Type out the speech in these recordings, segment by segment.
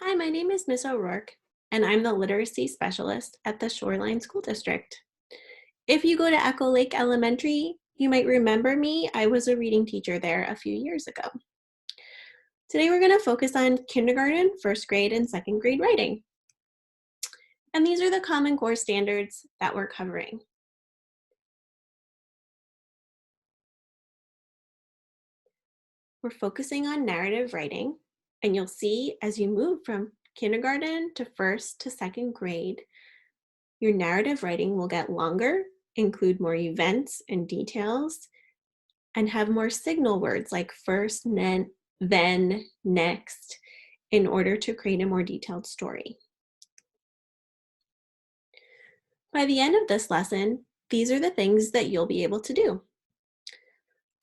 Hi, my name is Miss O'Rourke, and I'm the literacy specialist at the Shoreline School District. If you go to Echo Lake Elementary, you might remember me. I was a reading teacher there a few years ago. Today we're going to focus on kindergarten, first grade, and second grade writing. And these are the Common Core standards that we're covering. We're focusing on narrative writing, and you'll see as you move from kindergarten to first to second grade, your narrative writing will get longer, include more events and details, and have more signal words like first, then, next, in order to create a more detailed story. By the end of this lesson, these are the things that you'll be able to do.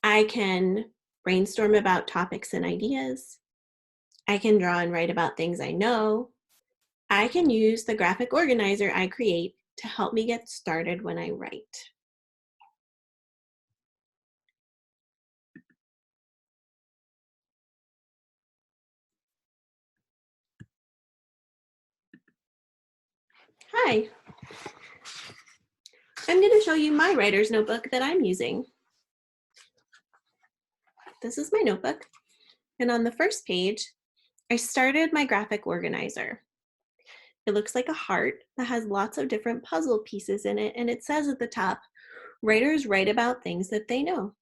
I can brainstorm about topics and ideas. I can draw and write about things I know. I can use the graphic organizer I create to help me get started when I write. Hi, I'm going to show you my writer's notebook that I'm using. This is my notebook, and on the first page, I started my graphic organizer. It looks like a heart that has lots of different puzzle pieces in it, and it says at the top, writers write about things that they know.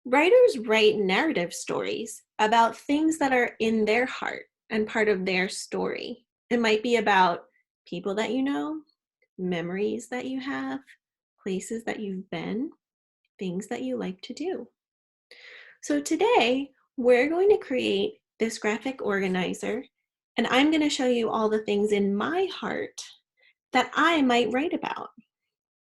Writers write narrative stories about things that are in their heart and part of their story. It might be about people that you know, memories that you have, places that you've been, things that you like to do. So today, we're going to create this graphic organizer, and I'm going to show you all the things in my heart that I might write about.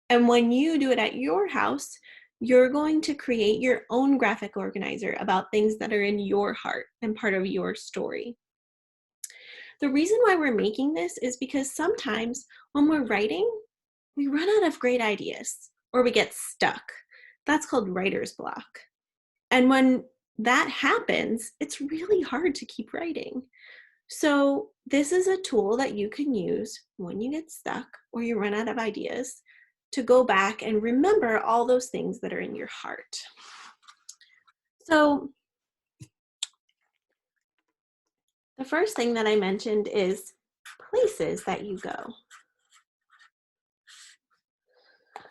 And when you do it at your house, you're going to create your own graphic organizer about things that are in your heart and part of your story. The reason why we're making this is because sometimes when we're writing, we run out of great ideas or we get stuck. That's called writer's block. And when that happens, it's really hard to keep writing. So this is a tool that you can use when you get stuck or you run out of ideas to go back and remember all those things that are in your heart. So the first thing that I mentioned is places that you go.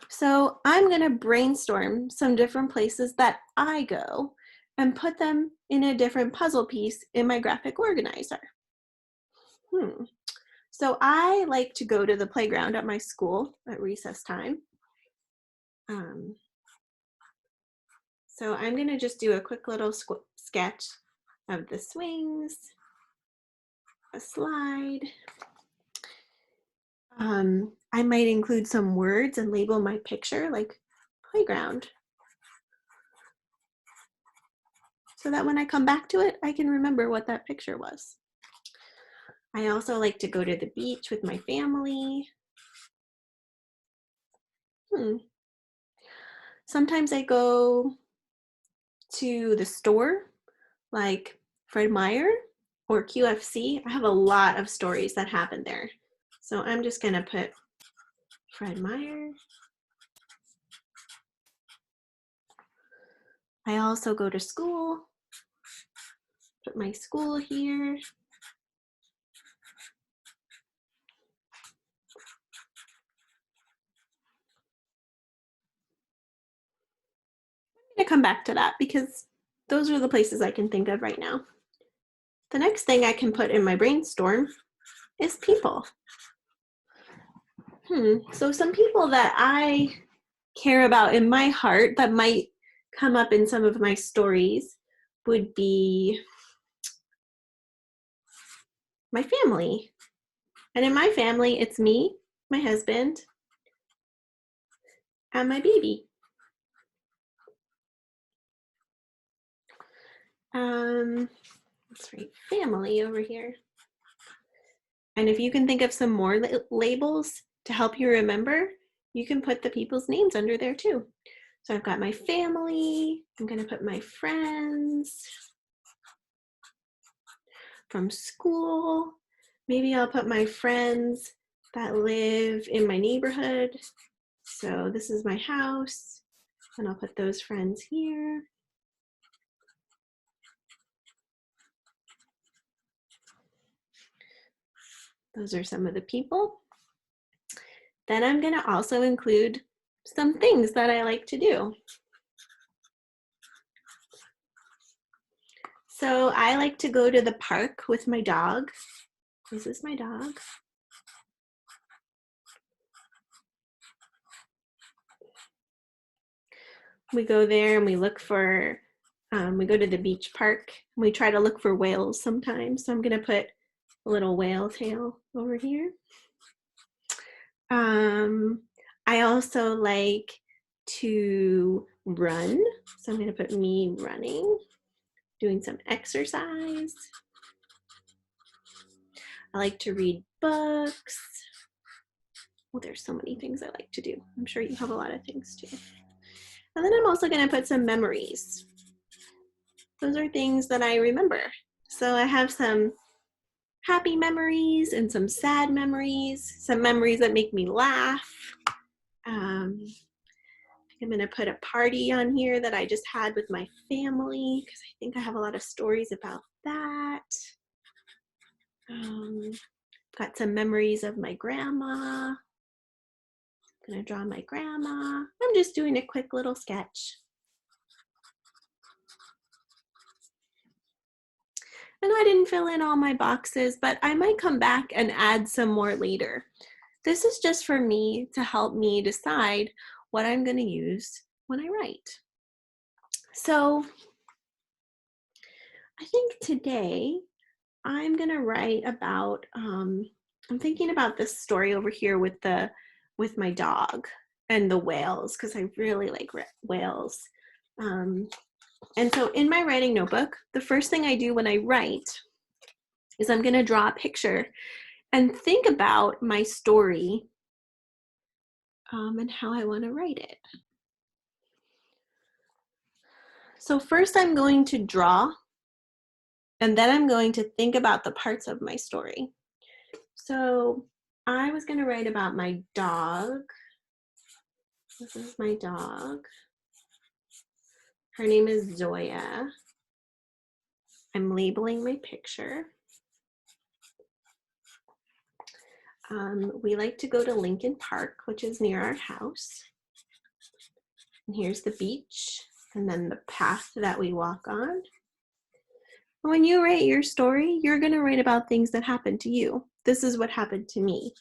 So I'm going to brainstorm some different places that I go and put them in a different puzzle piece in my graphic organizer. So I like to go to the playground at my school at recess time. So I'm going to just do a quick little sketch of the swings, a slide. I might include some words and label my picture like playground, so that when I come back to it, I can remember what that picture was. I also like to go to the beach with my family. Sometimes I go to the store, like Fred Meyer or QFC. I have a lot of stories that happen there. So I'm just gonna put Fred Meyer. I also go to school, put my school here. I'm gonna come back to that because those are the places I can think of right now. The next thing I can put in my brainstorm is people. So some people that I care about in my heart that might come up in some of my stories would be my family. And in my family, it's me, my husband, and my baby. Let's write family over here. And if you can think of some more labels to help you remember, you can put the people's names under there too. So I've got my family, I'm gonna put my friends. from school. Maybe I'll put my friends that live in my neighborhood. So this is my house, and I'll put those friends here. Those are some of the people. Then I'm going to also include some things that I like to do. So I like to go to the park with my dog. This is my dog. We go there and we look for, we go to the beach park. And we try to look for whales sometimes. So I'm going to put a little whale tail over here. I also like to run. So I'm going to put me running, doing some exercise. I like to read books. Well, there's so many things I like to do. I'm sure you have a lot of things too. And then I'm also going to put some memories. Those are things that I remember. So I have some happy memories and some sad memories, some memories that make me laugh. I'm going to put a party on here that I just had with my family because I think I have a lot of stories about that. Got some memories of my grandma. I'm going to draw my grandma. I'm just doing a quick little sketch. And I didn't fill in all my boxes, but I might come back and add some more later. This is just for me to help me decide what I'm going to use when I write. So I think today I'm going to write about, I'm thinking about this story over here with my dog and the whales, because I really like whales. And so in my writing notebook, the first thing I do when I write is I'm going to draw a picture and think about my story and how I want to write it. So first I'm going to draw, and then I'm going to think about the parts of my story. So I was going to write about my dog. This is my dog. Her name is Zoya. I'm labeling my picture. We like to go to Lincoln Park, which is near our house. And here's the beach, and then the path that we walk on. When you write your story, you're going to write about things that happened to you. This is what happened to me.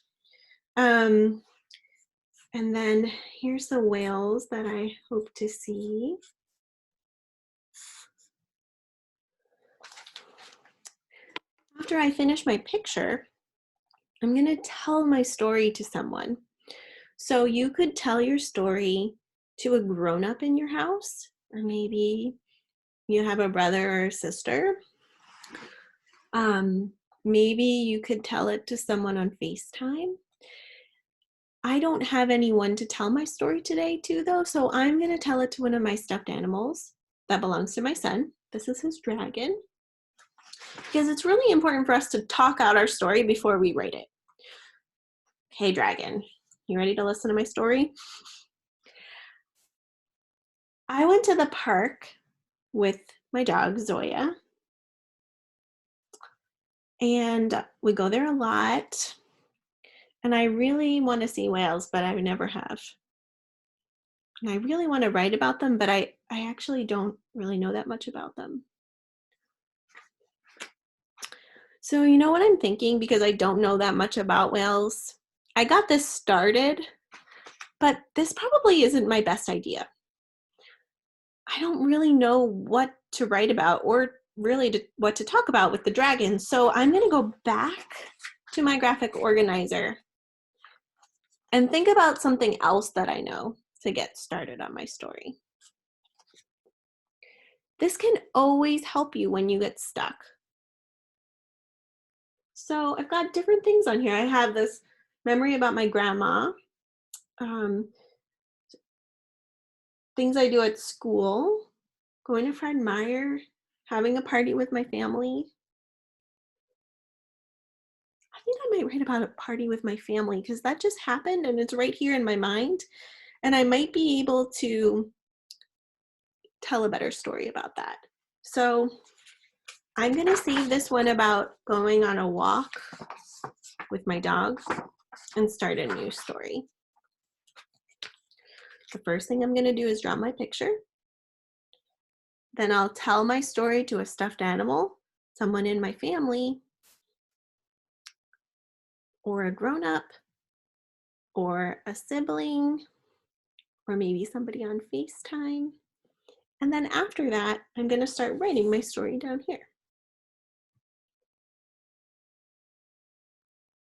And then here's the whales that I hope to see. After I finish my picture, I'm going to tell my story to someone. So you could tell your story to a grown-up in your house, or maybe you have a brother or a sister. Maybe you could tell it to someone on FaceTime. I don't have anyone to tell my story today to, though, so I'm going to tell it to one of my stuffed animals that belongs to my son. This is his dragon. Because it's really important for us to talk out our story before we write it. Hey, dragon, you ready to listen to my story? I went to the park with my dog, Zoya. And we go there a lot. And I really want to see whales, but I never have. And I really want to write about them, but I actually don't really know that much about them. So you know what I'm thinking, because I don't know that much about whales? I got this started, but this probably isn't my best idea. I don't really know what to write about or really what to talk about with the dragon. So I'm going to go back to my graphic organizer and think about something else that I know to get started on my story. This can always help you when you get stuck. So I've got different things on here. I have this memory about my grandma, things I do at school, going to Fred Meyer, having a party with my family. think I might write about a party with my family because that just happened and it's right here in my mind. And I might be able to tell a better story about that. So I'm going to save this one about going on a walk with my dog and start a new story. The first thing I'm going to do is draw my picture. Then I'll tell my story to a stuffed animal, someone in my family, or a grown-up, or a sibling, or maybe somebody on FaceTime. And then after that, I'm going to start writing my story down here.